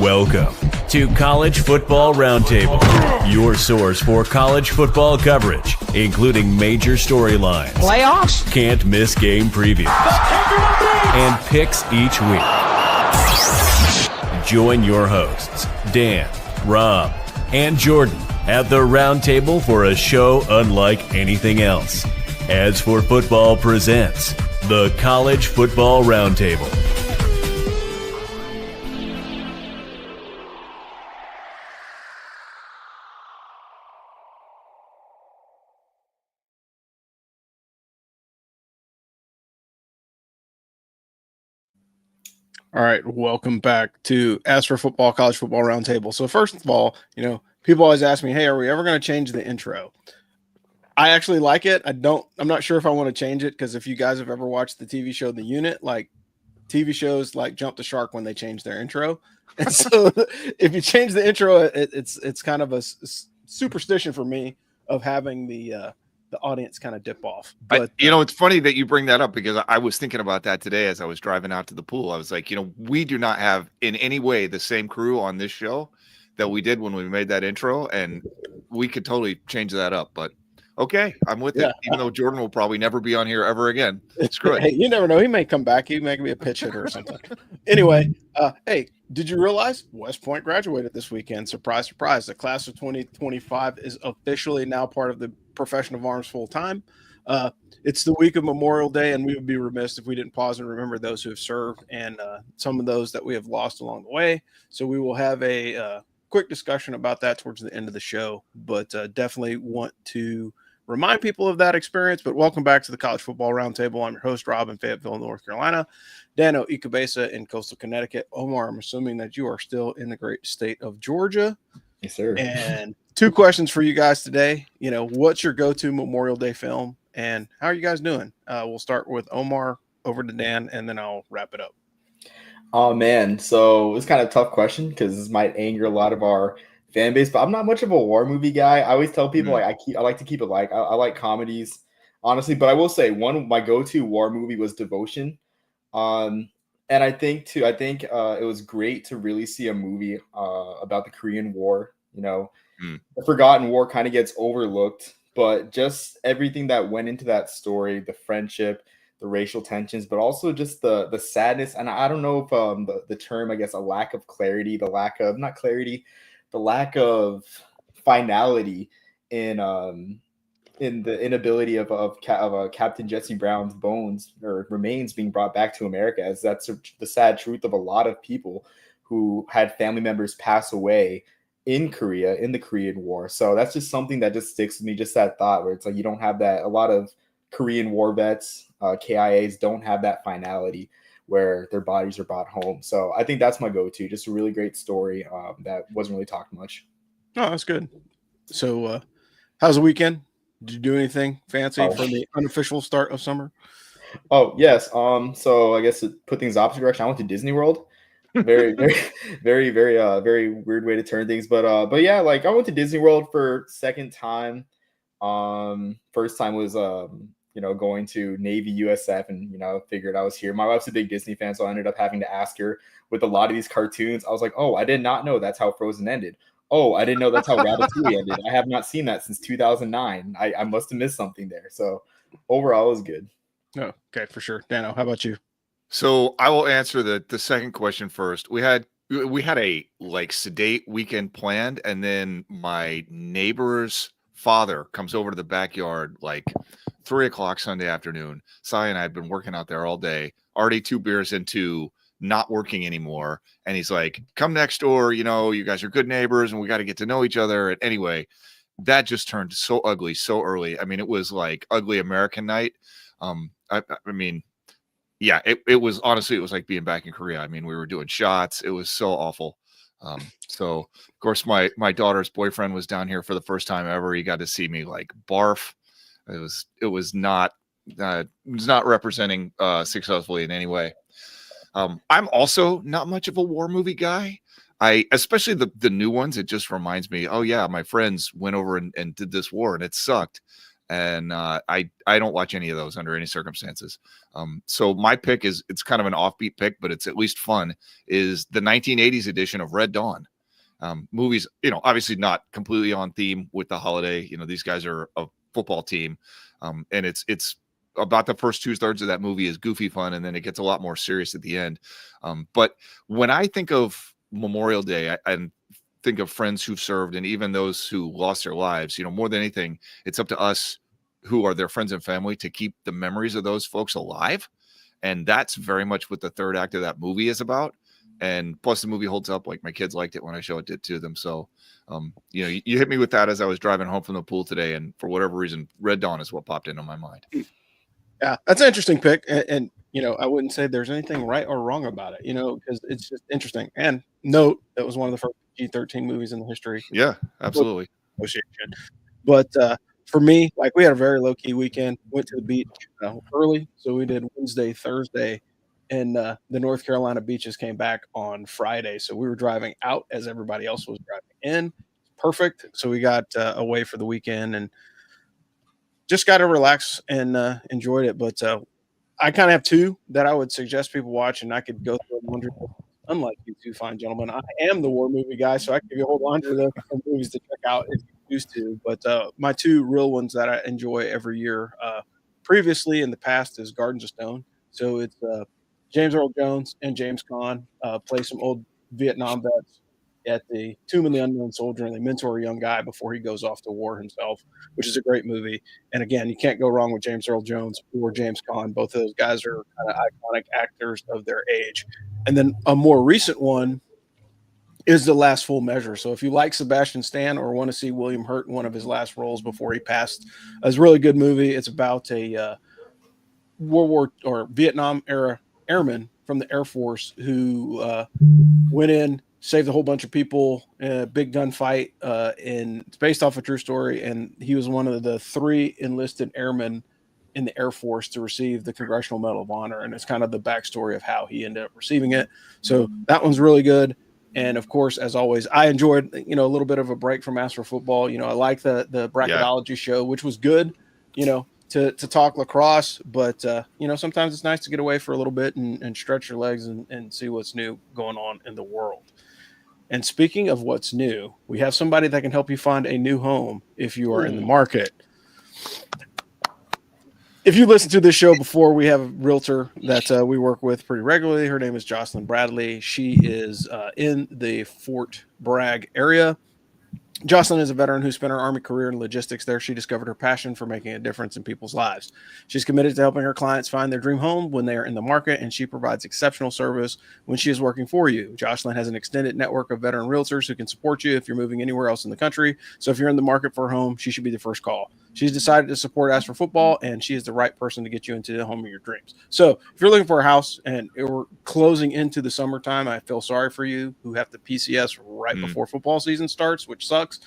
Welcome to College Football Roundtable, your source for college football coverage, including major storylines, playoffs, can't miss game previews, and picks each week. Join your hosts, Dan, Rob, and Jordan at the Roundtable for a show unlike anything else. As for Football presents the College Football Roundtable. All right, welcome back to As for Football, College Football Roundtable. So first of all, people always ask me, hey, are we ever going to change the intro? I actually like it. I'm not sure if I want to change it because if you guys have ever watched the TV show The Unit, like TV shows like jump the shark when they change their intro. And so if you change the intro, it's kind of a superstition for me of having the audience kind of dip off. But it's funny that you bring that up because I was thinking about that today as I was driving out to the pool. I was like, we do not have in any way the same crew on this show that we did when we made that intro, and we could totally change that up. But okay, I'm with it. Even though Jordan will probably never be on here ever again. Screw it. Hey, you never know. He may come back. He may be a pitch hitter or something. Anyway, hey, did you realize West Point graduated this weekend? Surprise, surprise. The class of 2025 is officially now part of the profession of arms full time. It's the week of Memorial Day, and we would be remiss if we didn't pause and remember those who have served and some of those that we have lost along the way. So we will have a quick discussion about that towards the end of the show, but definitely want to remind people of that experience. But welcome back to the College Football Roundtable. I'm your host, Rob, in Fayetteville, North Carolina. Dano Ikebesa in coastal Connecticut. Omar, I'm assuming that you are still in the great state of Georgia. Yes, sir. And two questions for you guys today. What's your go-to Memorial Day film, and how are you guys doing? We'll start with Omar, over to Dan, and then I'll wrap it up. Oh, man. So it's kind of a tough question because this might anger a lot of our fan base, but I'm not much of a war movie guy. I always tell people I like to keep it light. I like comedies, honestly, but I will say my go-to war movie was Devotion. And I think it was great to really see a movie about the Korean War. The Forgotten War kind of gets overlooked, but just everything that went into that story, the friendship, the racial tensions, but also just the sadness. And I don't know if the term, I guess, a lack of clarity, the lack of finality in the inability of Captain Jesse Brown's bones or remains being brought back to America, as that's the sad truth of a lot of people who had family members pass away in Korea, in the Korean War. So that's just something that just sticks with me, just that thought where it's like you don't have that. A lot of Korean War vets, KIAs, don't have that finality where their bodies are brought home. So I think that's my go-to. Just a really great story that wasn't really talked much. Oh, that's good. So how's the weekend? Did you do anything fancy for the unofficial start of summer? Oh, yes. So I guess to put things opposite direction, I went to Disney World. Very, very, very, very weird way to turn things. But yeah, like I went to Disney World for second time. First time was going to Navy USF, and figured I was here. My wife's a big Disney fan, so I ended up having to ask her with a lot of these cartoons. I was like, oh, I did not know that's how Frozen ended. Oh, I didn't know that's how Ratatouille ended. I have not seen that since 2009. I must have missed something there. So overall, it was good. Oh, okay, for sure. Dano, how about you? So I will answer the second question first. We had a sedate weekend planned, and then my neighbor's father comes over to the backyard 3:00 Sunday afternoon. Sai and I have been working out there all day, already 2 beers into not working anymore. And he's like, come next door. You guys are good neighbors and we got to get to know each other. And anyway, that just turned so ugly so early. I mean, it was like ugly American night. It was honestly, it was like being back in Korea. I mean, we were doing shots. It was so awful. So of course my daughter's boyfriend was down here for the first time ever. He got to see me barf. It was not representing successfully in any way. I'm also not much of a war movie guy. Especially the new ones, it just reminds me, oh yeah, my friends went over and did this war and it sucked. and I don't watch any of those under any circumstances. So my pick it's kind of an offbeat pick, but it's at least fun. Is the 1980s edition of Red Dawn. Movies, obviously not completely on theme with the holiday. These guys are a football team, and it's about the first 2/3 of that movie is goofy fun, and then it gets a lot more serious at the end. But when I think of Memorial Day, I think of friends who've served, and even those who lost their lives. More than anything, it's up to us who are their friends and family to keep the memories of those folks alive, and that's very much what the third act of that movie is about. And plus the movie holds up. Like, my kids liked it when I showed it to them. So, you hit me with that as I was driving home from the pool today. And for whatever reason, Red Dawn is what popped into my mind. Yeah, that's an interesting pick. And I wouldn't say there's anything right or wrong about it, because it's just interesting. And note, that was one of the first G-13 movies in the history. Yeah, absolutely. But for me, like, we had a very low-key weekend. Went to the beach early. So we did Wednesday, Thursday. And the North Carolina beaches came back on Friday. So we were driving out as everybody else was driving in. Perfect. So we got away for the weekend and just got to relax and enjoyed it. But I kind of have two that I would suggest people watch, and I could go through a laundry list. Unlike you two fine gentlemen, I am the war movie guy, so I can give you a whole laundry list of movies to check out if you choose to. But my two real ones that I enjoy every year, previously in the past, is Gardens of Stone. So it's James Earl Jones and James Caan play some old Vietnam vets at the Tomb of the Unknown Soldier, and they mentor a young guy before he goes off to war himself, which is a great movie. And again, you can't go wrong with James Earl Jones or James Caan. Both of those guys are kind of iconic actors of their age. And then a more recent one is The Last Full Measure. So if you like Sebastian Stan or want to see William Hurt in one of his last roles before he passed, it's a really good movie. It's about a World War or Vietnam era airman from the Air Force who went in, saved a whole bunch of people in a big gunfight, and it's based off a true story. And he was one of the 3 enlisted airmen in the Air Force to receive the Congressional Medal of Honor. And it's kind of the backstory of how he ended up receiving it. So that one's really good. And of course, as always, I enjoyed, a little bit of a break from Master Football. I like the bracketology show, which was good, to talk lacrosse, but sometimes it's nice to get away for a little bit and stretch your legs and see what's new going on in the world. And speaking of what's new, we have somebody that can help you find a new home if you are in the market. If you listened to this show before, we have a realtor that we work with pretty regularly. Her name is Jocelyn Bradley. She is in the Fort Bragg area. Jocelyn is a veteran who spent her Army career in logistics there. She discovered her passion for making a difference in people's lives. She's committed to helping her clients find their dream home when they are in the market, and she provides exceptional service when she is working for you. Jocelyn has an extended network of veteran realtors who can support you if you're moving anywhere else in the country. So if you're in the market for a home, she should be the first call. She's decided to support As for Football, and she is the right person to get you into the home of your dreams. So if you're looking for a house and we're closing into the summertime, I feel sorry for you who have to PCS right before football season starts, which sucks.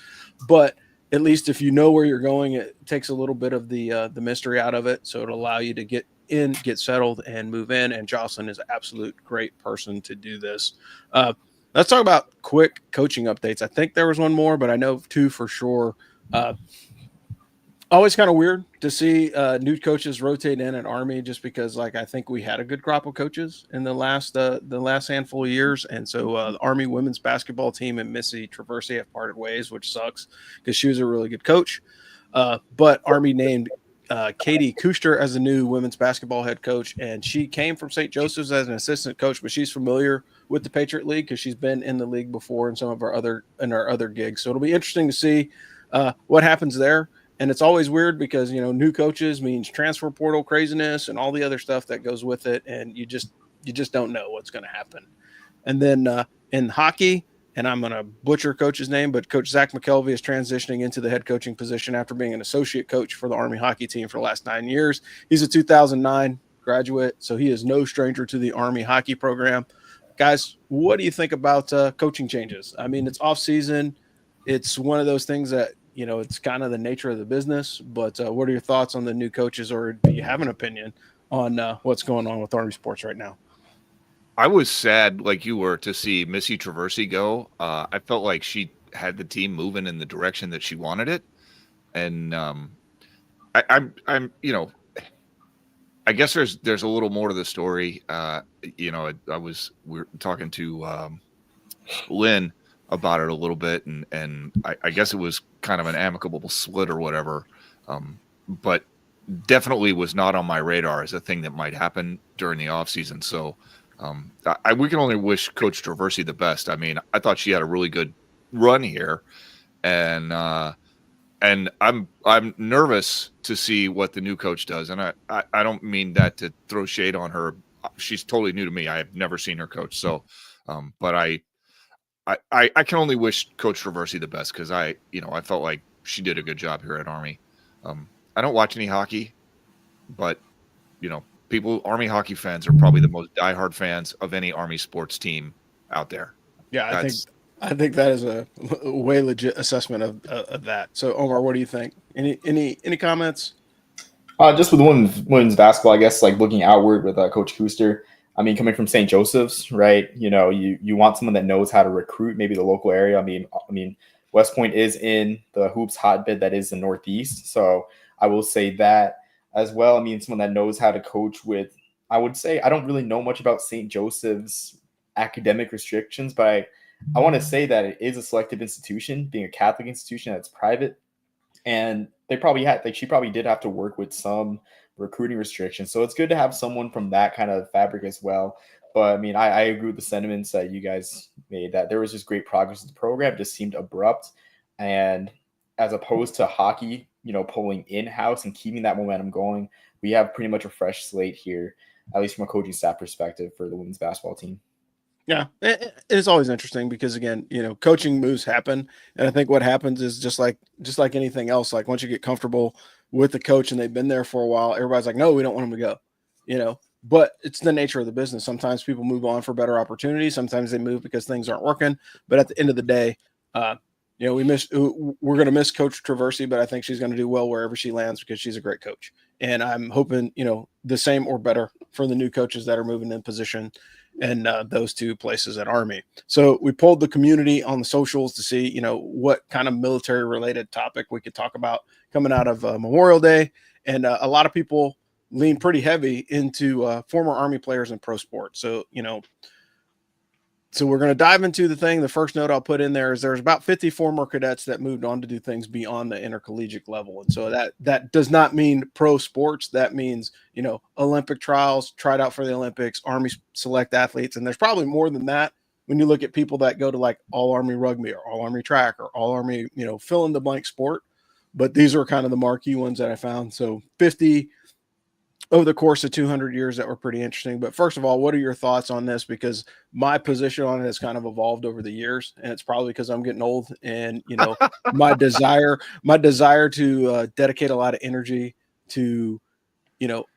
But at least if you know where you're going, it takes a little bit of the mystery out of it. So it'll allow you to get in, get settled, and move in. And Jocelyn is an absolute great person to do this. Let's talk about quick coaching updates. I think there was one more, but I know 2 for sure. Always kind of weird to see new coaches rotate in at Army, just because, I think we had a good crop of coaches in the last handful of years, and so the Army women's basketball team and Missy Traverse have parted ways, which sucks because she was a really good coach. But Army named Katie Kuster as the new women's basketball head coach, and she came from St. Joseph's as an assistant coach, but she's familiar with the Patriot League because she's been in the league before in some of our other gigs. So it'll be interesting to see what happens there. And it's always weird because, new coaches means transfer portal craziness and all the other stuff that goes with it. And you just don't know what's going to happen. And then in hockey, and I'm going to butcher coach's name, but Coach Zach McKelvey is transitioning into the head coaching position after being an associate coach for the Army hockey team for the last 9 years. He's a 2009 graduate, so he is no stranger to the Army hockey program. Guys, what do you think about coaching changes? I mean, it's off season. It's one of those things that, it's kind of the nature of the business, but what are your thoughts on the new coaches, or do you have an opinion on what's going on with Army sports right now? I was sad, like you were, to see Missy Traverse go. I felt like she had the team moving in the direction that she wanted it. And I'm I guess there's a little more to the story. We were talking to Lynn about it a little bit, and I guess it was kind of an amicable split or whatever. But definitely was not on my radar as a thing that might happen during the offseason. So we can only wish Coach Traversy the best. I mean, I thought she had a really good run here, and I'm nervous to see what the new coach does. And I don't mean that to throw shade on her. She's totally new to me. I have never seen her coach. So, but I can only wish Coach Traversy the best because I felt like she did a good job here at Army. I don't watch any hockey, but Army hockey fans are probably the most diehard fans of any Army sports team out there. Yeah, I think that is a way legit assessment of that. So, Omar, what do you think? Any comments? Just with women's basketball, I guess, like looking outward with Coach Kuster. I mean, coming from St. Joseph's, right? You want someone that knows how to recruit maybe the local area. I mean, West Point is in the hoops hotbed that is the Northeast. So I will say that as well. I mean, someone that knows how to coach with, I would say, I don't really know much about St. Joseph's academic restrictions, but I want to say that it is a selective institution, being a Catholic institution that's private. And she probably did have to work with some recruiting restrictions. So it's good to have someone from that kind of fabric as well. But I mean, I agree with the sentiments that you guys made, that there was just great progress in the program. It just seemed abrupt. And as opposed to hockey, pulling in-house and keeping that momentum going, we have pretty much a fresh slate here, at least from a coaching staff perspective for the women's basketball team. Yeah, it's always interesting because, again, coaching moves happen. And I think what happens is just like anything else, like once you get comfortable with the coach and they've been there for a while, everybody's like, no, we don't want them to go, but it's the nature of the business. Sometimes people move on for better opportunities. Sometimes they move because things aren't working. But at the end of the day, we're going to miss Coach Traversy, but I think she's going to do well wherever she lands because she's a great coach. And I'm hoping, the same or better for the new coaches that are moving in position and those two places at Army. So we polled the community on the socials to see, what kind of military related topic we could talk about coming out of Memorial Day. And a lot of people lean pretty heavy into former Army players in pro sports. So, so we're going to dive into the thing. The first note I'll put in there is there's about 50 former cadets that moved on to do things beyond the intercollegiate level. And so that does not mean pro sports. That means, Olympic trials, tried out for the Olympics, Army select athletes. And there's probably more than that when you look at people that go to like all Army rugby or all Army track or all Army, fill in the blank sport. But these are kind of the marquee ones that I found. So 50 over the course of 200 years that were pretty interesting. But first of all, what are your thoughts on this? Because my position on it has kind of evolved over the years, and it's probably because I'm getting old and, my desire to dedicate a lot of energy to,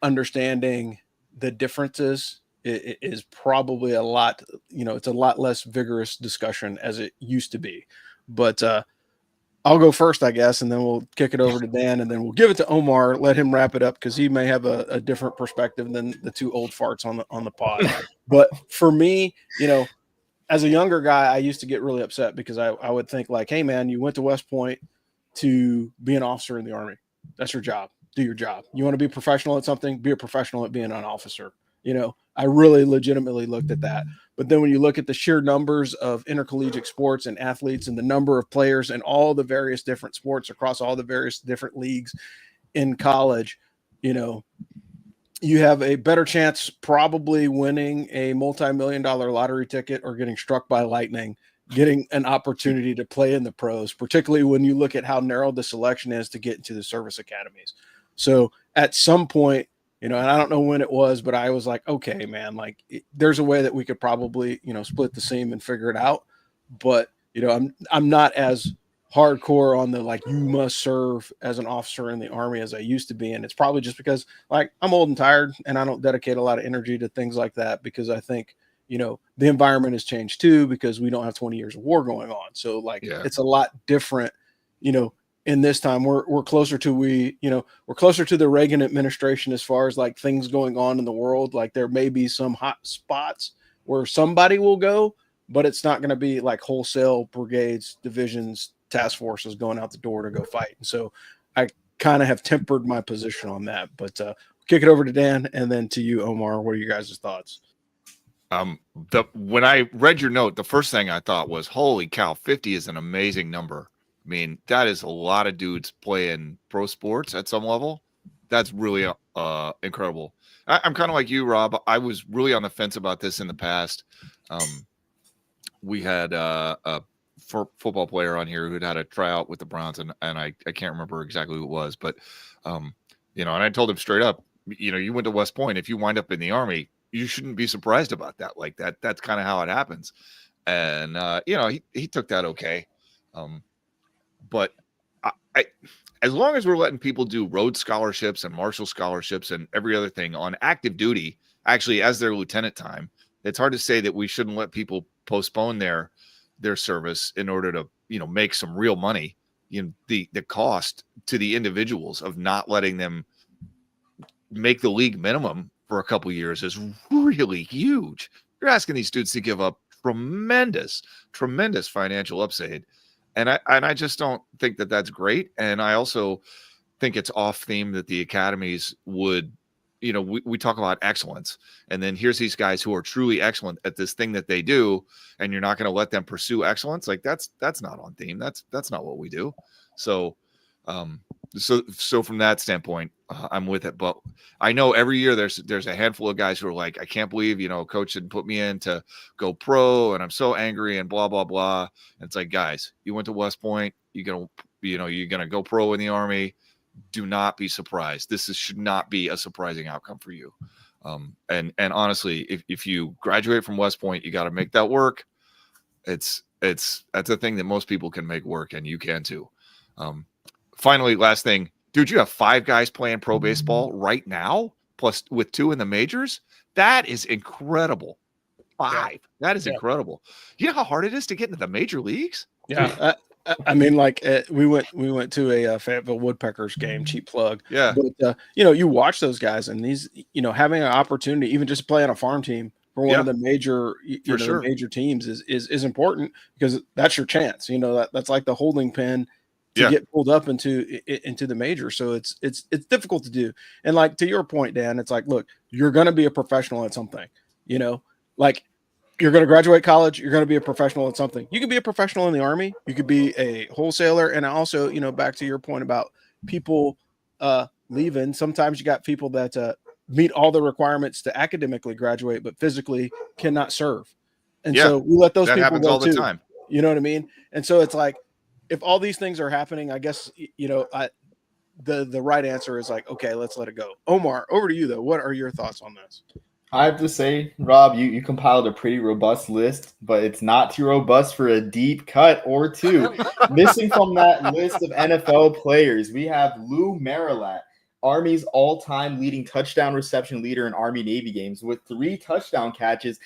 understanding the differences is probably a lot, it's a lot less vigorous discussion as it used to be. But, I'll go first, I guess, and then we'll kick it over to Dan, and then we'll give it to Omar, let him wrap it up because he may have a different perspective than the two old farts on the pod. But for me, as a younger guy, I used to get really upset because I would think like, hey, man, you went to West Point to be an officer in the Army. That's your job. Do your job. You want to be a professional at something? Be a professional at being an officer. I really legitimately looked at that. But then when you look at the sheer numbers of intercollegiate sports and athletes and the number of players and all the various different sports across all the various different leagues in college, you have a better chance probably winning a multi-million-dollar lottery ticket or getting struck by lightning, getting an opportunity to play in the pros, particularly when you look at how narrow the selection is to get into the service academies. So at some point, and I don't know when it was, but I was like, okay, man, like there's a way that we could probably, split the seam and figure it out. But, I'm not as hardcore on the, like, you must serve as an officer in the Army as I used to be. And it's probably just because like I'm old and tired and I don't dedicate a lot of energy to things like that because I think, the environment has changed too, because we don't have 20 years of war going on. So like, It's a lot different, in this time we're closer to we're closer to the Reagan administration as far as like things going on in the world. Like there may be some hot spots where somebody will go, but it's not going to be like wholesale brigades, divisions, task forces going out the door to go fight. And so I kind of have tempered my position on that. But kick it over to Dan and then to you, Omar. What are your guys' thoughts? When I read your note, the first thing I thought was, holy cow, 50 is an amazing number. I mean, that is a lot of dudes playing pro sports at some level. That's really incredible. I'm kind of like you, Rob. I was really on the fence about this in the past. We had a football player on here who'd had a tryout with the Browns, and I can't remember exactly who it was, but and I told him straight up, you went to West Point. If you wind up in the Army, you shouldn't be surprised about that. Like that's kind of how it happens. And he took that okay. But I as long as we're letting people do Rhodes scholarships and Marshall scholarships and every other thing on active duty, actually as their lieutenant time, it's hard to say that we shouldn't let people postpone their service in order to, make some real money. The cost to the individuals of not letting them make the league minimum for a couple years is really huge. You're asking these dudes to give up tremendous financial upside. And I just don't think that that's great. And I also think it's off theme that the academies would, we talk about excellence, and then here's these guys who are truly excellent at this thing that they do, and you're not going to let them pursue excellence. Like that's not on theme. That's not what we do. So, so from that standpoint, I'm with it. But I know every year there's a handful of guys who are like, I can't believe, coach didn't put me in to go pro, and I'm so angry and blah, blah, blah. And it's like, guys, you went to West Point, you're going to go pro in the Army. Do not be surprised. Should not be a surprising outcome for you. And honestly, if you graduate from West Point, you got to make that work. That's a thing that most people can make work, and you can too. Finally, last thing, dude, you have 5 guys playing pro baseball right now, plus with 2 in the majors. That is incredible. 5. Yeah. That is incredible. You know how hard it is to get into the major leagues? Yeah. I mean, like we went to a Fayetteville Woodpeckers game, cheap plug. Yeah. But you watch those guys, and these, having an opportunity, even just to play on a farm team for one of the major, the major teams is important, because that's your chance. That's like the holding pen to get pulled up into the major. So it's difficult to do. And like, to your point, Dan, it's like, look, you're going to be a professional at something, like you're going to graduate college, you're going to be a professional at something. You could be a professional in the Army. You could be a wholesaler. And also, back to your point about people leaving, sometimes you got people that meet all the requirements to academically graduate, but physically cannot serve. And so we let those people happens go all the too. time. You know what I mean? And so it's like, if all these things are happening, I guess, the right answer is like, okay, let's let it go. Omar, over to you though. What are your thoughts on this? I have to say, Rob, you compiled a pretty robust list, but it's not too robust for a deep cut or 2. Missing from that list of NFL players, we have Lou Marilat, Army's all-time leading touchdown reception leader in Army-Navy games, with 3 touchdown catches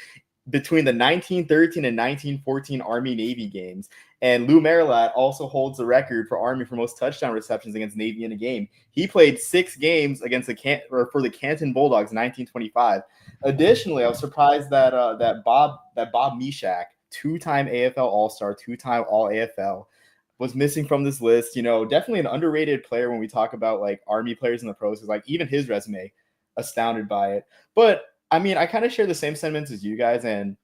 between the 1913 and 1914 Army-Navy games. And Lou Marilat also holds the record for Army for most touchdown receptions against Navy in a game. He played 6 games against for the Canton Bulldogs in 1925. Additionally, I was surprised that Bob Meshach, 2-time AFL All-Star, 2-time All-AFL, was missing from this list. Definitely an underrated player when we talk about like Army players in the pros, because like even his resume, astounded by it. But I mean, I kind of share the same sentiments as you guys. And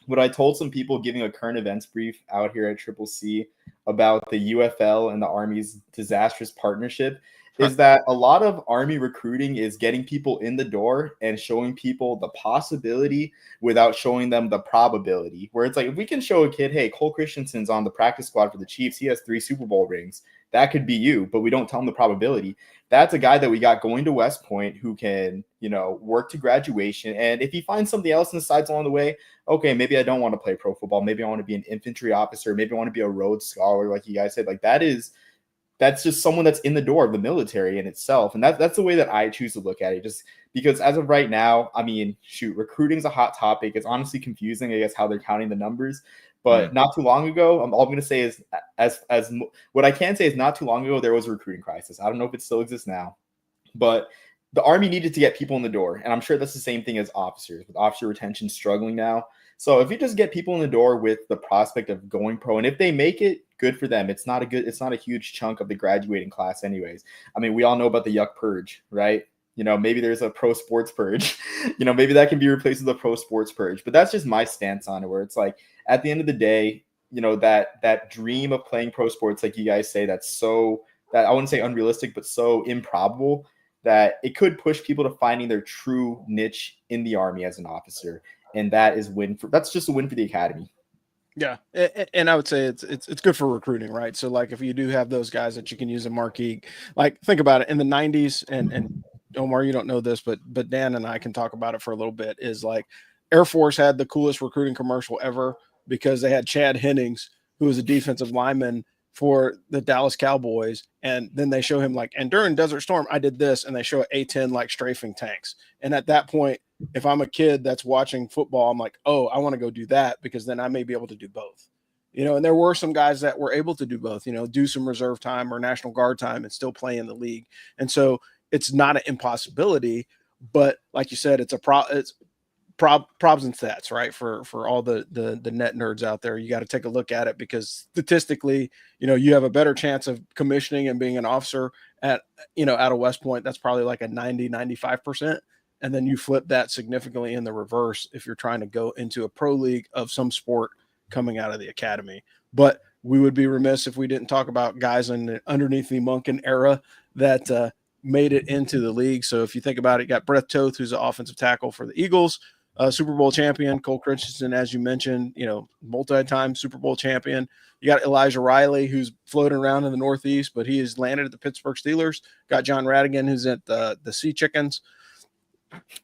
what I told some people giving a current events brief out here at Triple C about the UFL and the Army's disastrous partnership is that a lot of Army recruiting is getting people in the door and showing people the possibility without showing them the probability. Where it's like, if we can show a kid, hey, Cole Christensen's on the practice squad for the Chiefs, he has 3 Super Bowl rings, that could be you, but we don't tell him the probability. That's a guy that we got going to West Point who can, work to graduation. And if he finds something else and decides along the way, okay, maybe I don't want to play pro football. Maybe I want to be an infantry officer. Maybe I want to be a Rhodes Scholar, like you guys said. Like that's just someone that's in the door of the military in itself. And that's the way that I choose to look at it, just because as of right now, I mean, recruiting's a hot topic. It's honestly confusing, I guess, how they're counting the numbers. But not too long ago, all I'm going to say is, as what I can say is, not too long ago, there was a recruiting crisis. I don't know if it still exists now, but the Army needed to get people in the door. And I'm sure that's the same thing as officers, with officer retention struggling now. So if you just get people in the door with the prospect of going pro, and if they make it, good for them. It's not a huge chunk of the graduating class anyways. I mean, we all know about the yuck purge, right? Maybe there's a pro sports purge. Maybe that can be replaced with a pro sports purge. But that's just my stance on it, where it's like, at the end of the day, that dream of playing pro sports, like you guys say, that I wouldn't say unrealistic, but so improbable that it could push people to finding their true niche in the Army as an officer. And that's just a win for the academy. Yeah, and I would say it's good for recruiting, right? So like if you do have those guys that you can use a marquee, like think about it in the 90s, and Omar, you don't know this, but Dan and I can talk about it for a little bit, is like Air Force had the coolest recruiting commercial ever because they had Chad Hennings, who was a defensive lineman for the Dallas Cowboys. And then they show him like, and during Desert Storm, I did this, and they show A-10 like strafing tanks. And at that point, if I'm a kid that's watching football, I'm like, oh, I want to go do that because then I may be able to do both. And there were some guys that were able to do both, do some reserve time or National Guard time and still play in the league. And so it's not an impossibility, but like you said, it's probs and stats, right? For all the net nerds out there, you got to take a look at it because statistically, you have a better chance of commissioning and being an officer at of West Point. That's probably like a 90-95%. And then you flip that significantly in the reverse if you're trying to go into a pro league of some sport coming out of the academy. But we would be remiss if we didn't talk about guys underneath the Monken era that made it into the league. So if you think about it, you got Brett Toth, who's an offensive tackle for the Eagles, Super Bowl champion. Cole Christensen, as you mentioned, multi-time Super Bowl champion. You got Elijah Riley, who's floating around in the Northeast, but he has landed at the Pittsburgh Steelers. Got John Radigan, who's at the Sea Chickens.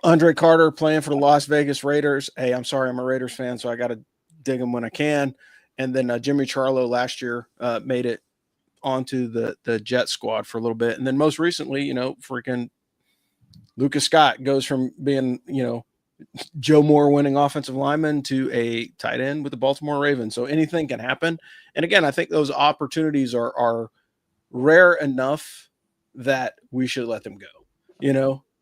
Andre Carter playing for the Las Vegas Raiders. Hey, I'm sorry, I'm a Raiders fan, so I got to dig them when I can. And then Jimmy Charlo last year made it onto the Jet squad for a little bit. And then most recently, freaking Lucas Scott goes from being, Joe Moore winning offensive lineman to a tight end with the Baltimore Ravens. So anything can happen. And again, I think those opportunities are rare enough that we should let them go,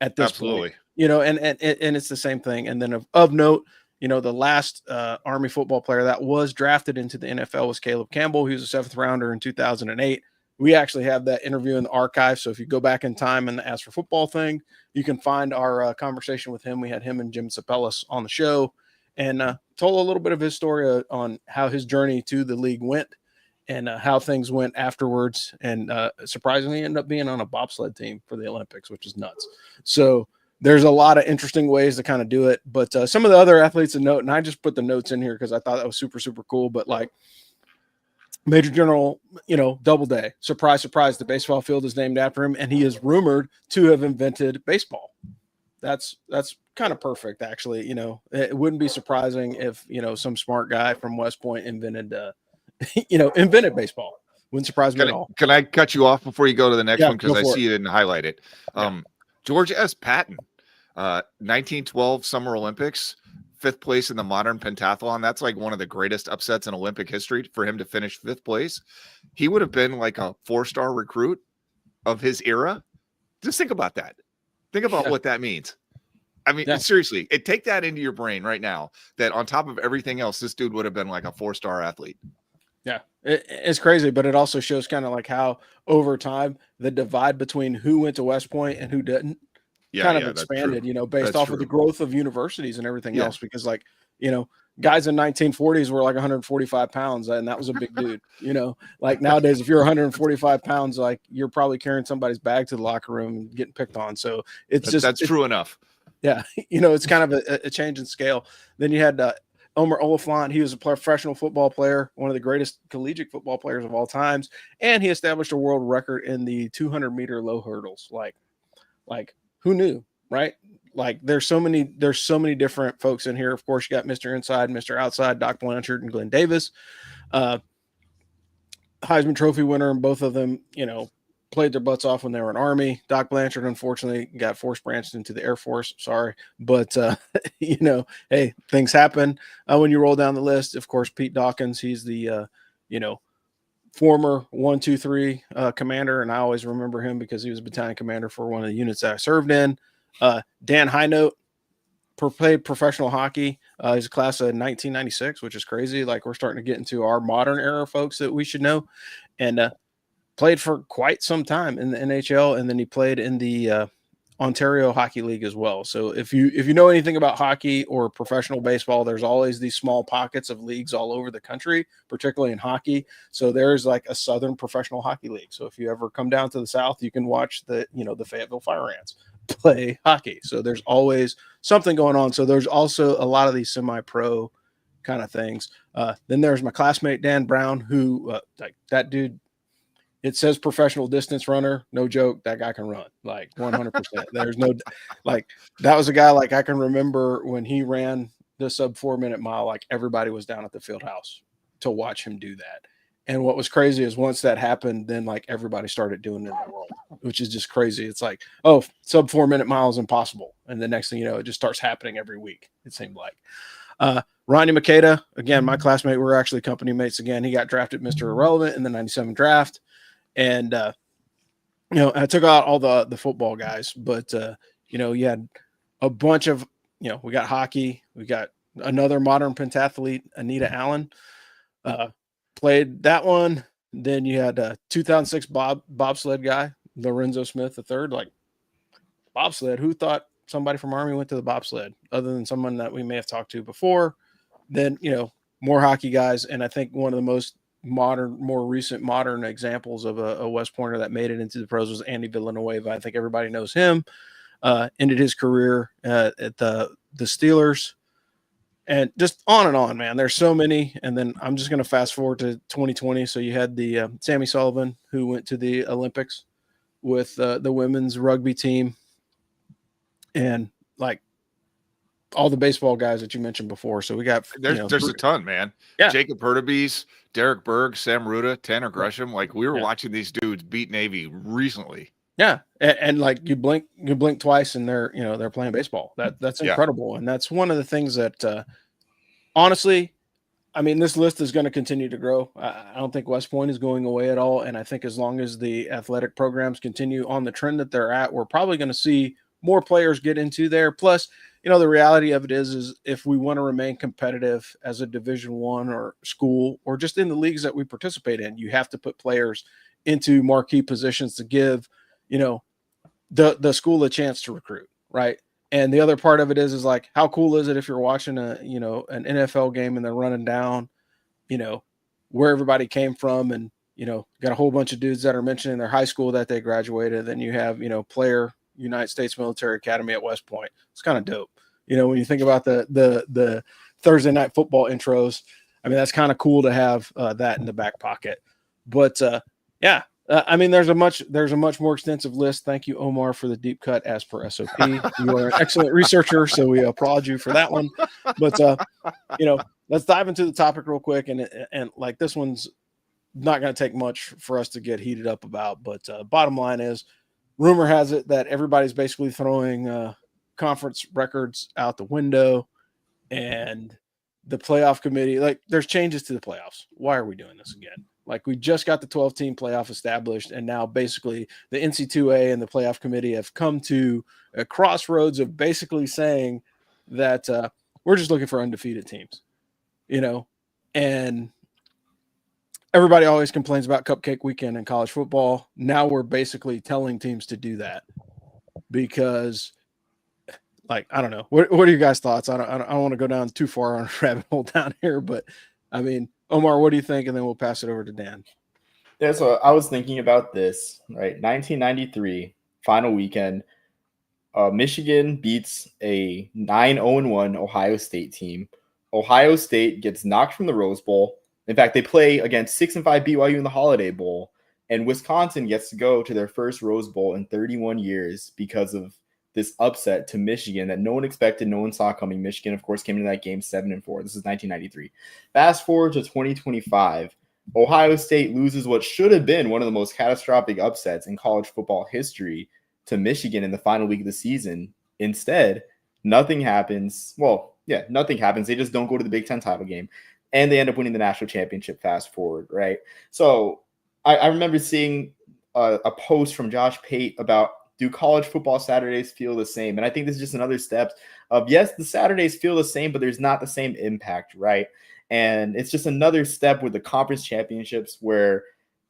at this point. And it's the same thing. And then of note, the last Army football player that was drafted into the NFL was Caleb Campbell. He was a 7th rounder in 2008. We actually have that interview in the archive. So if you go back in time and the Ask for Football thing, you can find our conversation with him. We had him and Jim Sapellis on the show and told a little bit of his story on how his journey to the league went and how things went afterwards. And surprisingly ended up being on a bobsled team for the Olympics, which is nuts. So there's a lot of interesting ways to kind of do it. But some of the other athletes of note, and I just put the notes in here because I thought that was super, super cool. But like Major General, Doubleday, surprise, surprise, the baseball field is named after him. And he is rumored to have invented baseball. That's kind of perfect, actually. It wouldn't be surprising if, some smart guy from West Point invented baseball. Wouldn't surprise me at all. Can I cut you off before you go to the next one? Because I see it. you didn't highlight it. George S. Patton, 1912 Summer Olympics, 5th place in the modern pentathlon. That's like one of the greatest upsets in Olympic history for him to finish 5th place. He would have been like a 4-star recruit of his era. Just think about that. Think about what that means. I mean, seriously, take that into your brain right now, that on top of everything else, this dude would have been like a 4-star athlete. Yeah, it's crazy, but it also shows kind of like how over time the divide between who went to West Point and who didn't kind of expanded, based off of the growth of universities and everything else. Because guys in 1940s were like 145 pounds, and that was a big dude. Like nowadays, if you're 145 pounds, like you're probably carrying somebody's bag to the locker room and getting picked on. So that's true enough. Yeah, it's kind of a change in scale. Then you had Omer Oliphant. He was a professional football player, one of the greatest collegiate football players of all times, and he established a world record in the 200-meter low hurdles. Like who knew, right? Like there's so many different folks in here. Of course, you got Mr. Inside, Mr. Outside, Doc Blanchard, and Glenn Davis, Heisman Trophy winner, and both of them, played their butts off when they were in Army. Doc Blanchard, unfortunately, got force branched into the Air Force. Sorry. But, hey, things happen when you roll down the list. Of course, Pete Dawkins, he's the, former 123 commander. And I always remember him because he was a battalion commander for one of the units that I served in. Dan Highnote, played professional hockey. He's a class of 1996, which is crazy. Like we're starting to get into our modern era folks that we should know, and played for quite some time in the NHL, and then he played in the Ontario Hockey League as well. So if you know anything about hockey or professional baseball, there's always these small pockets of leagues all over the country, particularly in hockey. So there's like a Southern Professional Hockey League. So if you ever come down to the South, you can watch the Fayetteville Fire Ants play hockey. So there's always something going on. So there's also a lot of these semi-pro kind of things. Then there's my classmate Dan Brown, who like that dude. It says professional distance runner. No joke. That guy can run like 100%. There's no, like, that was a guy, like, I can remember when he ran the sub 4-minute mile, like everybody was down at the field house to watch him do that. And what was crazy is once that happened, then like everybody started doing it in the world, which is just crazy. It's like, oh, sub 4-minute mile is impossible. And the next thing you know, it just starts happening every week. It seemed like, Ronnie Makeda, again, my classmate, we're actually company mates again. He got drafted Mr. Irrelevant in the 97 draft. And, I took out all the football guys, but, you had a bunch of, we got hockey, we got another modern pentathlete, Anita Allen, played that one. Then you had a 2006 bobsled guy, Lorenzo Smith III, like bobsled. Who thought somebody from Army went to the bobsled other than someone that we may have talked to before? Then, more hockey guys. And I think one of the most more recent modern examples of a West Pointer that made it into the pros was Andy Villanueva. I think everybody knows him. Ended his career at the Steelers, and just on and on, man. There's so many. And then I'm just going to fast forward to 2020. So you had the Sammy Sullivan, who went to the Olympics with the women's rugby team, and like all the baseball guys that you mentioned before. So we got there's a ton, man. Yeah. Jacob Hurtubise, Derek Berg, Sam Ruda, Tanner Gresham. Like we were watching these dudes beat Navy recently. Yeah, and like you blink twice, and they're playing baseball. That's incredible, and that's one of the things that honestly, I mean, this list is going to continue to grow. I don't think West Point is going away at all, and I think as long as the athletic programs continue on the trend that they're at, we're probably going to see more players get into there. Plus, the reality of it is if we want to remain competitive as a Division I or school or just in the leagues that we participate in, you have to put players into marquee positions to give, the school a chance to recruit, right? And the other part of it is like, how cool is it if you're watching an NFL game and they're running down, where everybody came from, and, got a whole bunch of dudes that are mentioning their high school that they graduated. Then you have, player United States Military Academy at West Point. It's kind of dope. When you think about the Thursday night football intros, I mean, that's kind of cool to have that in the back pocket. But I mean, there's a much more extensive list. Thank you, Omar, for the deep cut as per SOP. You are an excellent researcher, so we applaud you for that one. But let's dive into the topic real quick, and like this one's not going to take much for us to get heated up about. But bottom line is, rumor has it that everybody's basically throwing conference records out the window, and the playoff committee, like, there's changes to the playoffs. Why are we doing this again? Like, we just got the 12-team playoff established, and now basically the NC2A and the playoff committee have come to a crossroads of basically saying that we're just looking for undefeated teams, and everybody always complains about cupcake weekend in college football. Now we're basically telling teams to do that because, like, I don't know. What are your guys' thoughts? I don't want to go down too far on a rabbit hole down here, but I mean, Omar, what do you think? And then we'll pass it over to Dan. Yeah, so I was thinking about this, right? 1993, final weekend. Michigan beats a 9-0-1 Ohio State team. Ohio State gets knocked from the Rose Bowl. In fact, they play against 6-5 BYU in the Holiday Bowl. And Wisconsin gets to go to their first Rose Bowl in 31 years because of this upset to Michigan that no one expected, no one saw coming. Michigan, of course, came into that game 7-4. This is 1993. Fast forward to 2025. Ohio State loses what should have been one of the most catastrophic upsets in college football history to Michigan in the final week of the season. Instead, nothing happens. Well, yeah, nothing happens. They just don't go to the Big Ten title game, and they end up winning the national championship fast forward, right? So I remember seeing a post from Josh Pate about, do college football Saturdays feel the same? And I think this is just another step of, yes, the Saturdays feel the same, but there's not the same impact, right? And it's just another step with the conference championships where,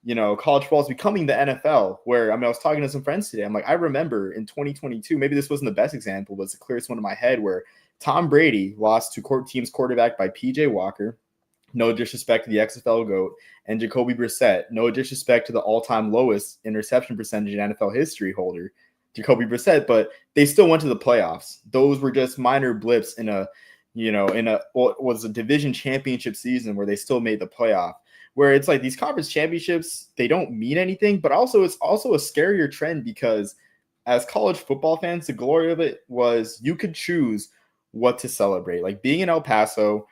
college football is becoming the NFL, where, I was talking to some friends today. I'm like, I remember in 2022, maybe this wasn't the best example, but it's the clearest one in my head, where Tom Brady lost to team's quarterback by PJ Walker. No disrespect to the XFL GOAT, and Jacoby Brissett. No disrespect to the all-time lowest interception percentage in NFL history holder, Jacoby Brissett, but they still went to the playoffs. Those were just minor blips in a what was a division championship season where they still made the playoff. Where it's like these conference championships, they don't mean anything, but also it's also a scarier trend because as college football fans, the glory of it was you could choose what to celebrate. Like being in El Paso,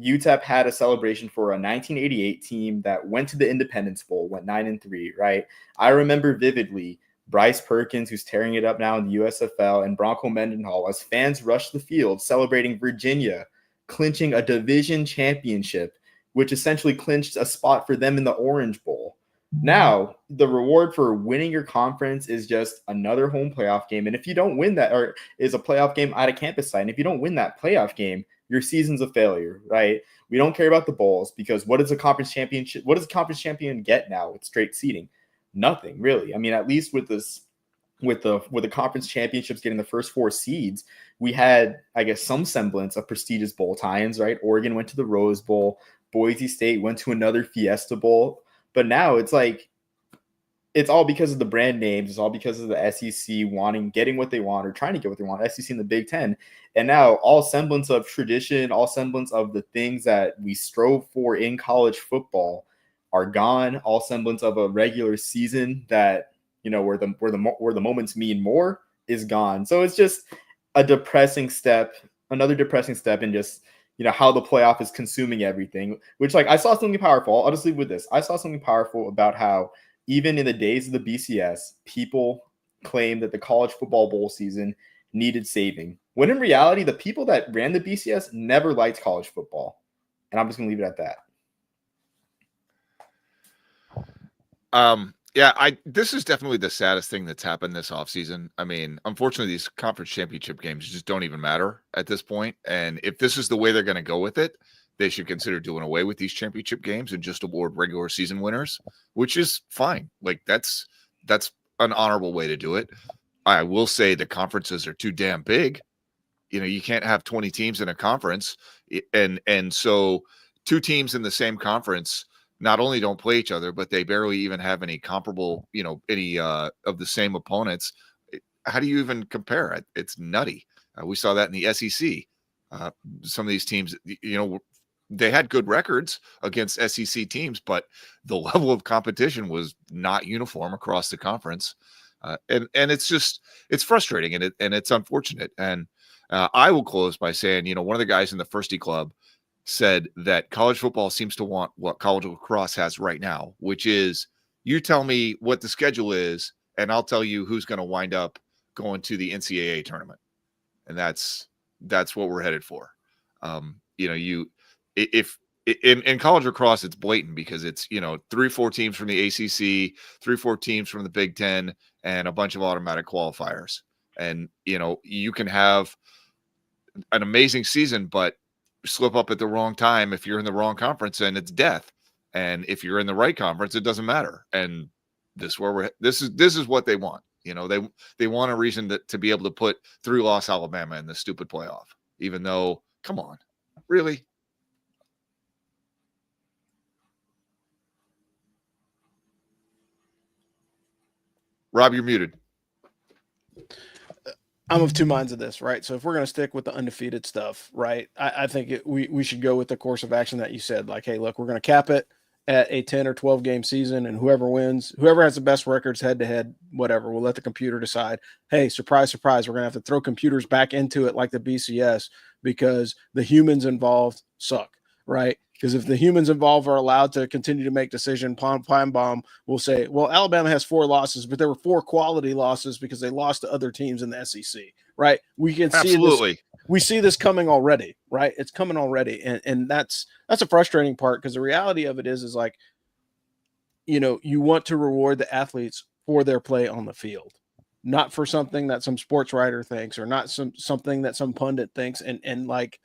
UTEP had a celebration for a 1988 team that went to the Independence Bowl, went 9-3, right? I remember vividly Bryce Perkins, who's tearing it up now in the USFL, and Bronco Mendenhall as fans rushed the field celebrating Virginia clinching a division championship, which essentially clinched a spot for them in the Orange Bowl. Now, the reward for winning your conference is just another home playoff game. And if you don't win that, or is a playoff game at a campus site, and if you don't win that playoff game, your season's a failure, right? We don't care about the bowls because what does a conference championship? What does a conference champion get now with straight seeding? Nothing really. I mean, at least with the conference championships getting the first 4 seeds, we had, I guess, some semblance of prestigious bowl tie-ins, right? Oregon went to the Rose Bowl, Boise State went to another Fiesta Bowl, but now it's like it's all because of the brand names. It's all because of the SEC getting what they want or trying to get what they want. SEC in the Big Ten. And now all semblance of tradition, all semblance of the things that we strove for in college football are gone. All semblance of a regular season that, where the moments mean more is gone. So it's just another depressing step in just, how the playoff is consuming everything, which I saw something powerful. I'll just leave with this. I saw something powerful about how even in the days of the BCS, people claimed that the college football bowl season needed saving. When in reality, the people that ran the BCS never liked college football. And I'm just going to leave it at that. This is definitely the saddest thing that's happened this offseason. I mean, unfortunately, these conference championship games just don't even matter at this point. And if this is the way they're going to go with it, they should consider doing away with these championship games and just award regular season winners, which is fine. Like that's an honorable way to do it. I will say the conferences are too damn big. You can't have 20 teams in a conference. And so 2 teams in the same conference not only don't play each other, but they barely even have any comparable, any of the same opponents. How do you even compare it? It's nutty. We saw that in the SEC. Some of these teams, they had good records against SEC teams, but the level of competition was not uniform across the conference. And it's frustrating and it's unfortunate. And I will close by saying, one of the guys in the Firsty Club said that college football seems to want what college lacrosse has right now, which is you tell me what the schedule is and I'll tell you who's going to wind up going to the NCAA tournament. And that's what we're headed for. If in college lacrosse, it's blatant because it's, 3-4 teams from the ACC, 3-4 teams from the Big Ten, and a bunch of automatic qualifiers. And, you can have an amazing season, but slip up at the wrong time if you're in the wrong conference and it's death. And if you're in the right conference, it doesn't matter. And this is what they want. They want a reason to be able to put 3-loss Alabama in the stupid playoff, even though, come on, really? Rob, you're muted. I'm of 2 minds of this, right? So if we're going to stick with the undefeated stuff, right, I think we should go with the course of action that you said. Like, hey, look, we're going to cap it at a 10 or 12 game season, and whoever wins, whoever has the best records head to head, whatever, we'll let the computer decide. Hey, surprise, surprise, we're going to have to throw computers back into it like the BCS because the humans involved suck, right? Because if the humans involved are allowed to continue to make decision, Pine Bomb will say, well, Alabama has 4 losses, but there were 4 quality losses because they lost to other teams in the SEC, right? We can see this. We see this coming already, right? It's coming already. And that's a frustrating part because the reality of it is like, you want to reward the athletes for their play on the field. not for something that some sports writer thinks or not something that some pundit thinks. And like,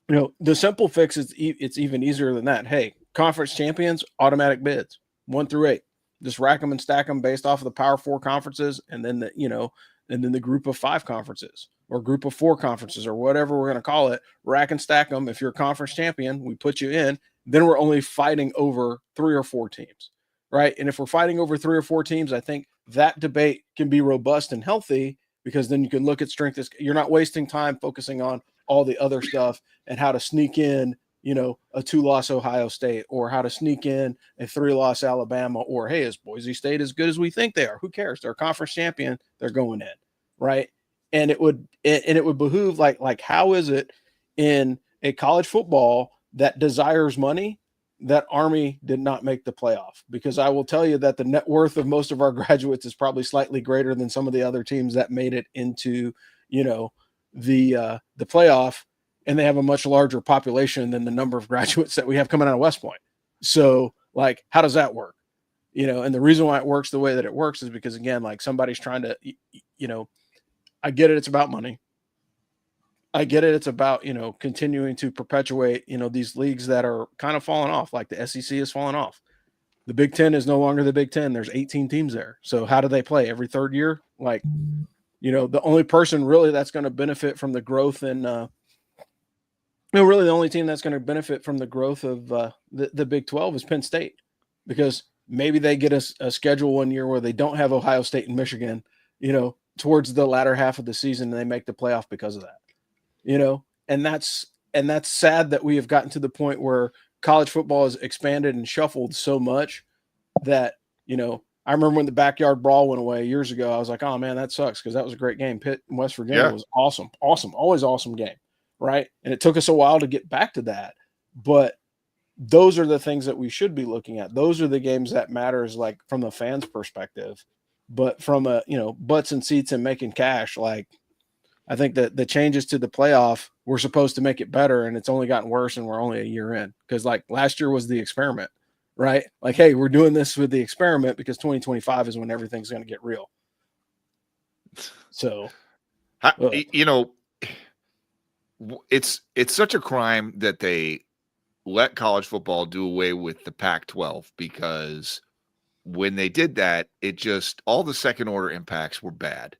the simple fix is it's even easier than that. Hey, conference champions, automatic bids 1 through 8. Just rack them and stack them based off of the Power 4 conferences, and then the group of 5 conferences or group of 4 conferences or whatever we're going to call it. Rack and stack them. If you're a conference champion, we put you in. Then we're only fighting over 3 or 4 teams, right? And if we're fighting over 3 or 4 teams, I think that debate can be robust and healthy, because then you can look at strength. You're not wasting time focusing on all the other stuff and how to sneak in, a 2-loss Ohio State, or how to sneak in a 3-loss Alabama, or, hey, is Boise State as good as we think they are? Who cares? They're a conference champion. They're going in, right? And it would behoove, like how is it in a college football that desires money that Army did not make the playoff? Because I will tell you that the net worth of most of our graduates is probably slightly greater than some of the other teams that made it into, the playoff, and they have a much larger population than the number of graduates that we have coming out of West Point. So, like, how does that work? And the reason why it works the way that it works is because, again, like, somebody's trying to, I get it. It's about money. I get it. It's about, continuing to perpetuate, these leagues that are kind of falling off, like the SEC is falling off. The Big Ten is no longer the Big Ten. There's 18 teams there. So how do they play? Every third year? Like, the only person really that's going to benefit from the growth and, really the only team that's going to benefit from the growth of the Big 12 is Penn State, because maybe they get a schedule one year where they don't have Ohio State and Michigan, towards the latter half of the season, and they make the playoff because of that, and that's sad that we have gotten to the point where college football has expanded and shuffled so much that, I remember when the backyard brawl went away years ago, I was like, oh man, that sucks, because that was a great game. Pitt and West Virginia was awesome, always awesome game. Right. And it took us a while to get back to that. But those are the things that we should be looking at. Those are the games that matters, like, from the fans' perspective. But from butts and seats and making cash, like, I think that the changes to the playoff were supposed to make it better, and it's only gotten worse, and we're only a year in. Because, like, last year was the experiment, right? Like, hey, we're doing this with the experiment because 2025 is when everything's going to get real. So, it's such a crime that they let college football do away with the Pac-12, because when they did that, it just, all the second order impacts were bad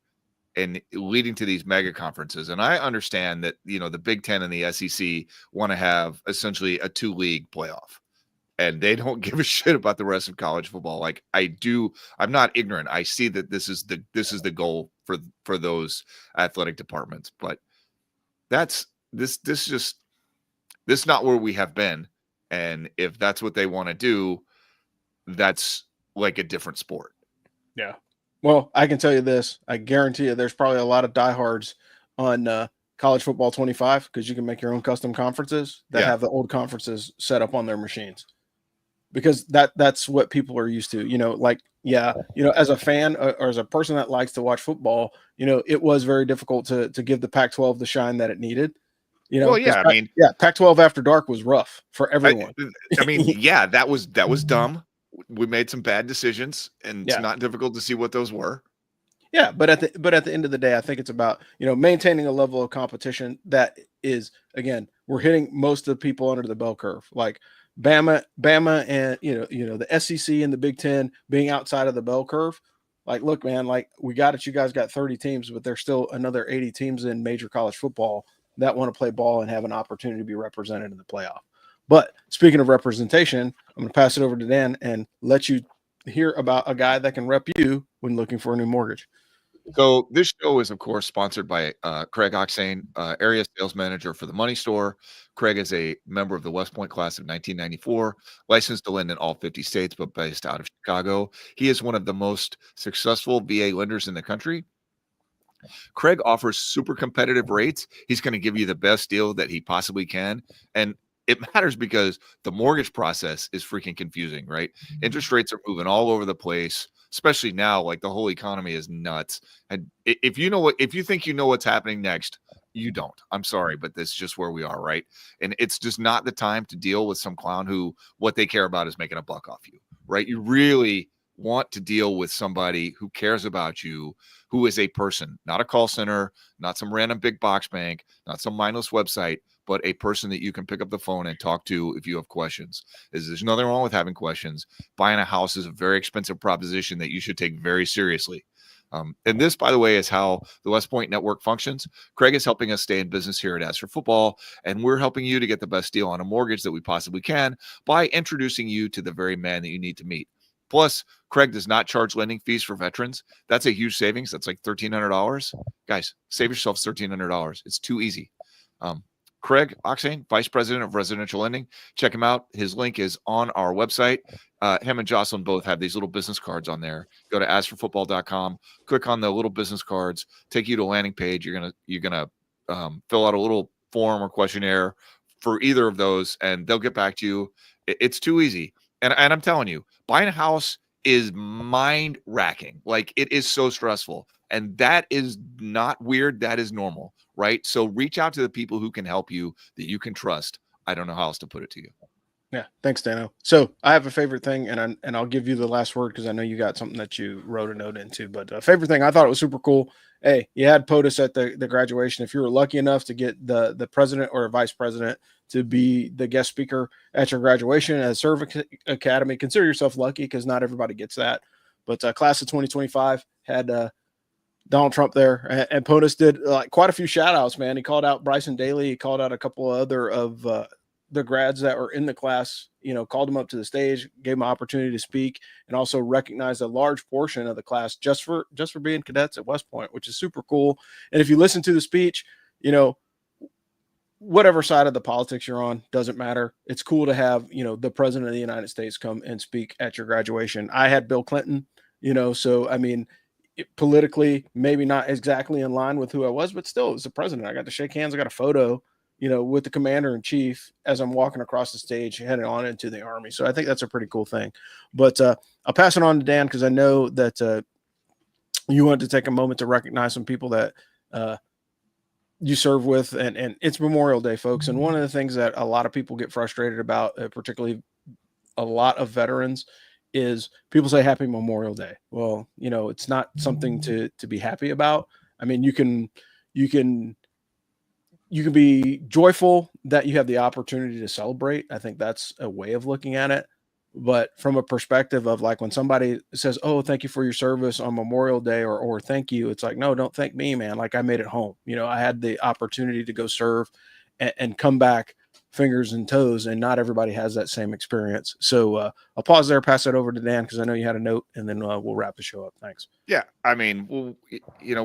and leading to these mega conferences. And I understand that, the Big Ten and the SEC want to have essentially a 2-league playoff, and they don't give a shit about the rest of college football. Like I do. I'm not ignorant. I see that this is the goal for those athletic departments, but this is not where we have been. And if that's what they want to do, that's like a different sport. Yeah. Well, I can tell you this. I guarantee you there's probably a lot of diehards on College Football 25, because you can make your own custom conferences that have the old conferences set up on their machines, because that's what people are used to, as a fan or as a person that likes to watch football, it was very difficult to give the Pac-12 the shine that it needed. Pac-12 after dark was rough for everyone. That was dumb. We made some bad decisions, and it's not difficult to see what those were. Yeah, but at the end of the day, I think it's about, maintaining a level of competition that is, again, we're hitting most of the people under the bell curve. Like Bama and the SEC and the Big Ten being outside of the bell curve. Like, look, man, like, we got it. You guys got 30 teams, but there's still another 80 teams in major college football that want to play ball and have an opportunity to be represented in the playoff. But speaking of representation, I'm going to pass it over to Dan and let you hear about a guy that can rep you when looking for a new mortgage. So this show is, of course, sponsored by Craig Oxane, area sales manager for the Money Store. Craig is a member of the West Point class of 1994, licensed to lend in all 50 states, but based out of Chicago. He is one of the most successful VA lenders in the country. Craig offers super competitive rates. He's going to give you the best deal that he possibly can. And it matters because the mortgage process is freaking confusing, right? Interest rates are moving all over the place, especially now. Like, the whole economy is nuts. And if you think you know what's happening next, you don't. I'm sorry, but that's just where we are, right? And it's just not the time to deal with some clown who what they care about is making a buck off you, right? You really want to deal with somebody who cares about you, who is a person, not a call center, not some random big box bank, not some mindless website, but a person that you can pick up the phone and talk to if you have questions. There's nothing wrong with having questions. Buying a house is a very expensive proposition that you should take very seriously. And this, by the way, is how the West Point Network functions. Craig is helping us stay in business here at As for Football, and we're helping you to get the best deal on a mortgage that we possibly can by introducing you to the very man that you need to meet. Plus, Craig does not charge lending fees for veterans. That's a huge savings. That's like $1,300. Guys, save yourself $1,300. It's too easy. Craig Oxane, Vice President of Residential Lending. Check him out. His link is on our website. Him and Jocelyn both have these little business cards on there. Go to asforfootball.com, click on the little business cards, take you to a landing page. You're gonna fill out a little form or questionnaire for either of those, and they'll get back to you. It's too easy. And I'm telling you, buying a house is mind racking. Like, it is so stressful. And that is not weird. That is normal, right? So reach out to the people who can help you, that you can trust. I don't know how else to put it to you. Yeah. Thanks, Dano. So I have a favorite thing, and I'll give you the last word because I know you got something that you wrote a note into. But favorite thing, I thought it was super cool. Hey, you had POTUS at the graduation. If you were lucky enough to get the president or vice president to be the guest speaker at your graduation at Serve Academy, consider yourself lucky because not everybody gets that. But class of 2025 had Donald Trump there, and POTUS did quite a few shout outs, man. He called out Bryson Daly. He called out a couple of other of the grads that were in the class, called them up to the stage, gave them an opportunity to speak, and also recognized a large portion of the class just for being cadets at West Point, which is super cool. And if you listen to the speech, whatever side of the politics you're on, doesn't matter. It's cool to have, the president of the United States come and speak at your graduation. I had Bill Clinton, so, I mean, politically, maybe not exactly in line with who I was, but still, as the president, I got to shake hands. I got a photo, with the commander in chief as I'm walking across the stage, heading on into the Army. So I think that's a pretty cool thing. But I'll pass it on to Dan because I know that you want to take a moment to recognize some people that you serve with, and it's Memorial Day, folks. And one of the things that a lot of people get frustrated about, particularly a lot of veterans, is people say Happy Memorial Day. Well, it's not something to be happy about. I mean, you can be joyful that you have the opportunity to celebrate. I think that's a way of looking at it. But from a perspective of when somebody says, "Oh, thank you for your service on Memorial Day," or "Thank you," it's like, no, don't thank me, man. I made it home. I had the opportunity to go serve and come back fingers and toes, and not everybody has that same experience. So I'll pause there, pass it over to Dan because I know you had a note, and then we'll wrap the show up. Thanks. Yeah, I mean, well,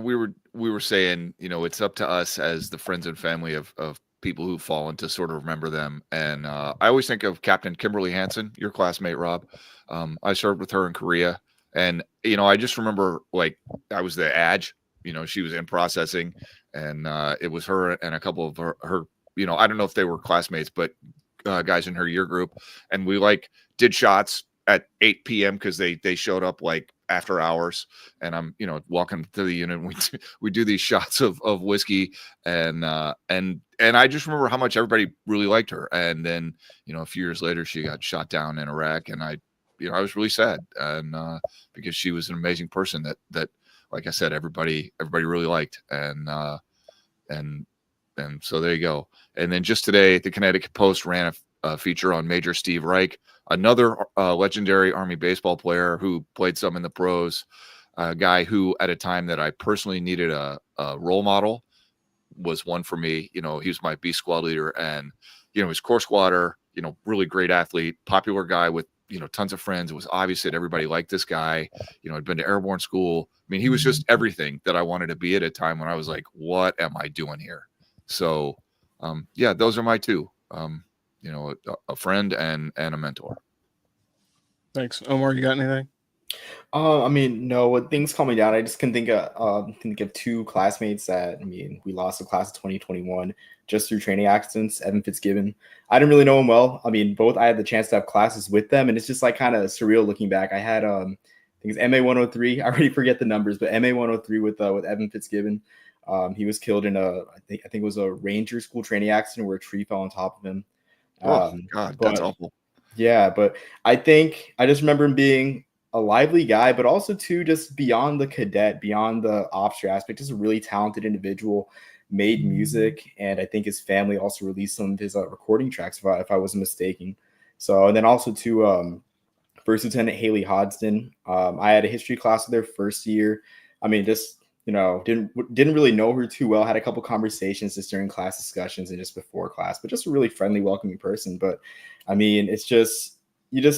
we were saying, it's up to us as the friends and family of people who've fallen to sort of remember them. And I always think of Captain Kimberly Hansen, your classmate, Rob. I served with her in Korea, and I just remember I was the ADJ. She was in processing, and it was her and a couple of her I don't know if they were classmates, but guys in her year group. And we did shots at 8 p.m. because they showed up after hours. And I'm, walking to the unit, and we do these shots of whiskey. And I just remember how much everybody really liked her. And then, a few years later, she got shot down in Iraq. And I was really sad. And because she was an amazing person that, like I said, everybody really liked. And so there you go. And then just today, the Connecticut Post ran a feature on Major Steve Reich, another legendary Army baseball player who played some in the pros, a guy who at a time that I personally needed a role model was one for me. He was my B squad leader, and, he's Corps squatter, really great athlete, popular guy with, tons of friends. It was obvious that everybody liked this guy, had been to airborne school. I mean, he was just everything that I wanted to be at a time when I was like, what am I doing here? So, yeah, those are my two, a friend and a mentor. Thanks. Omar, you got anything? I mean, no, with things calming down, I just can think of two classmates that, we lost the class of 2021 just through training accidents. Evan Fitzgibbon. I didn't really know him well. I had the chance to have classes with them, and it's just kind of surreal looking back. I had, I think it's MA 103. I already forget the numbers, but MA 103 with Evan Fitzgibbon. He was killed in I think it was a Ranger school training accident where a tree fell on top of him. God, that's awful. Yeah, but I just remember him being a lively guy, but also too just beyond the cadet, beyond the obster aspect, just a really talented individual. Made music, and I think his family also released some of his recording tracks, if I wasn't mistaken. So, and then also to First Lieutenant Haley Hodgson. I had a history class with her first year. I mean, just didn't really know her too well. Had a couple conversations just during class discussions and just before class, but just a really friendly, welcoming person. But I mean, it's just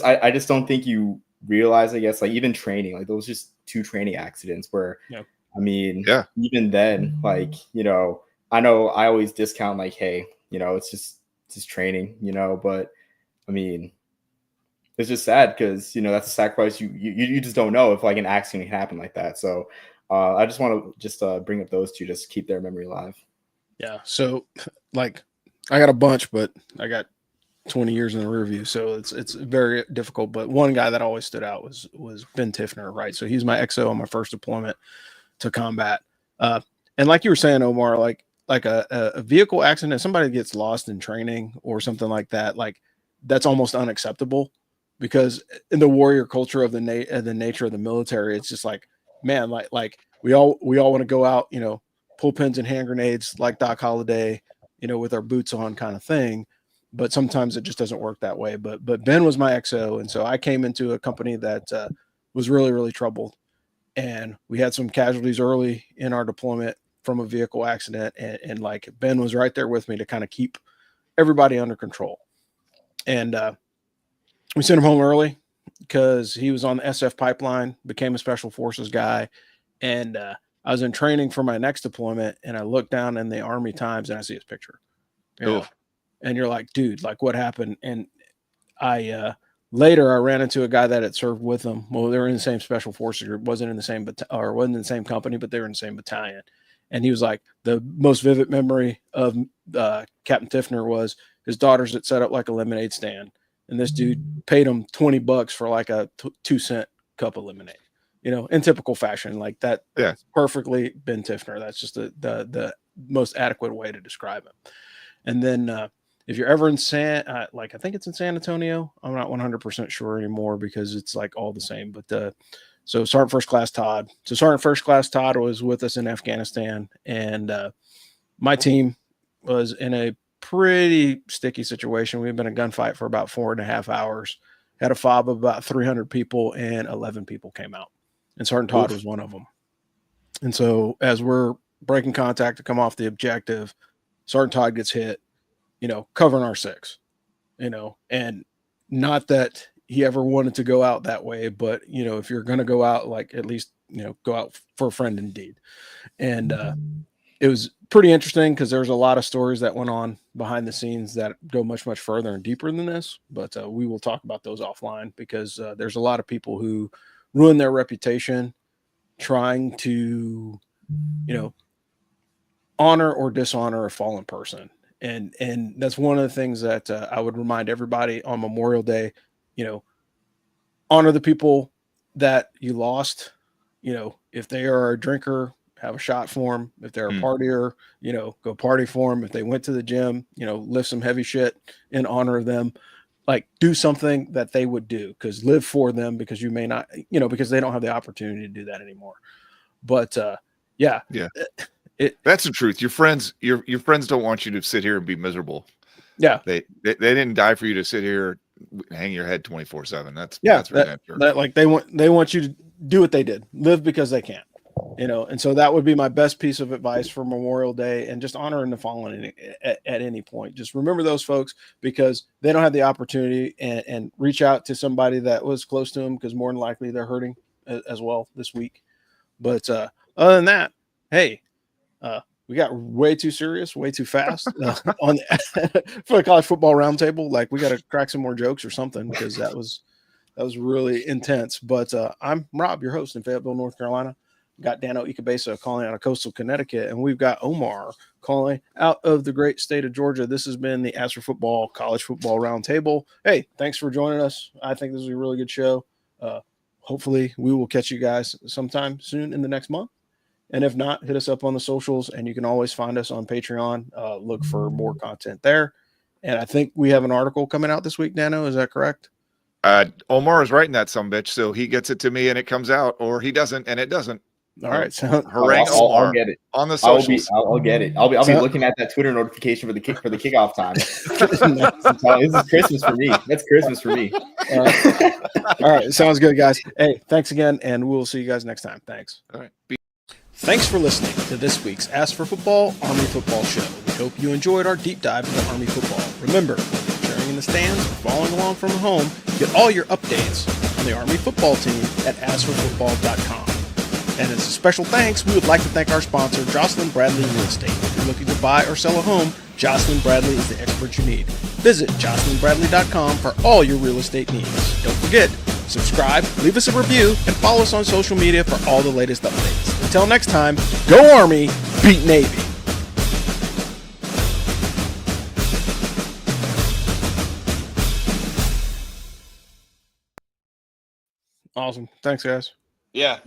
I just don't think you realize, I guess, like even training, like those just 2 training accidents where, I mean, even then, like, I know I always discount like, hey, it's just training, but I mean, it's just sad because, that's a sacrifice you just don't know if like an accident can happen like that. So I just want to just bring up those 2, just keep their memory alive. Yeah. So like I got a bunch, but I got 20 years in the rear view. So it's very difficult. But one guy that always stood out was Ben Tiffner, right? So he's my XO on my first deployment to combat. And like you were saying, Omar, like a vehicle accident, somebody gets lost in training or something like that, like that's almost unacceptable, because in the warrior culture of the nature of the military, it's just like, man, like we all want to go out, pull pins and hand grenades like Doc Holliday, with our boots on kind of thing. But sometimes it just doesn't work that way. But Ben was my XO. And so I came into a company that was really, really troubled. And we had some casualties early in our deployment from a vehicle accident. And like Ben was right there with me to kind of keep everybody under control. And we sent him home early because he was on the SF pipeline, became a special forces guy. And I was in training for my next deployment, and I look down in the Army Times and I see his picture. And you're like, dude, like what happened? And I later I ran into a guy that had served with him. Well, they were in the same special forces group, wasn't in the same wasn't in the same company, but they were in the same battalion. And he was like, the most vivid memory of Captain Tiffner was his daughters that set up like a lemonade stand, and this dude paid him $20 for like a 2-cent cup of lemonade. In typical fashion, like that. Yeah, perfectly Ben Tiffner. That's just the most adequate way to describe him. And then if you're ever in I think it's in San Antonio. I'm not 100% sure anymore because it's like all the same. But so Sergeant First Class Todd. So Sergeant First Class Todd was with us in Afghanistan, and my team was in a pretty sticky situation. We've been in a gunfight for about 4.5 hours. Had a fob of about 300 people, and 11 people came out, and Sergeant Todd was one of them. And so as we're breaking contact to come off the objective, Sergeant Todd gets hit, covering our 6, and not that he ever wanted to go out that way, but, if you're going to go out, like at least, go out for a friend indeed. And it was pretty interesting because there's a lot of stories that went on behind the scenes that go much, much further and deeper than this, but we will talk about those offline because there's a lot of people who ruin their reputation trying to, honor or dishonor a fallen person. And that's one of the things that I would remind everybody on Memorial Day, honor the people that you lost. If they are a drinker, have a shot for them. If they're a partier, go party for them. If they went to the gym, lift some heavy shit in honor of them. Like do something that they would do, because live for them, because you may not, because they don't have the opportunity to do that anymore. But yeah. That's the truth. Your friends don't want you to sit here and be miserable. Yeah. They didn't die for you to sit here, hang your head 24/7. That's that like they want you to do what they did, live because they can, and so that would be my best piece of advice for Memorial Day, and just honoring the fallen at any point. Just remember those folks, because they don't have the opportunity, and reach out to somebody that was close to them, because more than likely they're hurting as well this week. But other than that, hey, we got way too serious, way too fast on for the college football roundtable. Like we got to crack some more jokes or something, because that was really intense. But I'm Rob, your host in Fayetteville, North Carolina. Got Dano Ikebesa calling out of coastal Connecticut, and we've got Omar calling out of the great state of Georgia. This has been the Ask for Football College Football Roundtable. Hey, thanks for joining us. I think this is a really good show. Hopefully we will catch you guys sometime soon in the next month. And if not, hit us up on the socials, and you can always find us on Patreon. Look for more content there. And I think we have an article coming out this week, Dano. Is that correct? Omar is writing that some bitch, so he gets it to me and it comes out, or he doesn't and it doesn't. All right. So Harangue Omar I'll get it on the I'll socials. get it. I'll be looking at that Twitter notification for the kickoff time. This is Christmas for me. That's Christmas for me. All right. Sounds good, guys. Hey, thanks again, and we'll see you guys next time. Thanks. All right. Thanks for listening to this week's Ask for Football Army Football Show. We hope you enjoyed our deep dive into Army football. Remember, whether you're cheering in the stands or following along from home, get all your updates on the Army football team at askforfootball.com. And as a special thanks, we would like to thank our sponsor, Jocelyn Bradley Real Estate. If you're looking to buy or sell a home, Jocelyn Bradley is the expert you need. Visit jocelynbradley.com for all your real estate needs. Don't forget, subscribe, leave us a review, and follow us on social media for all the latest updates. Until next time, go Army, beat Navy. Awesome. Thanks, guys. Yeah.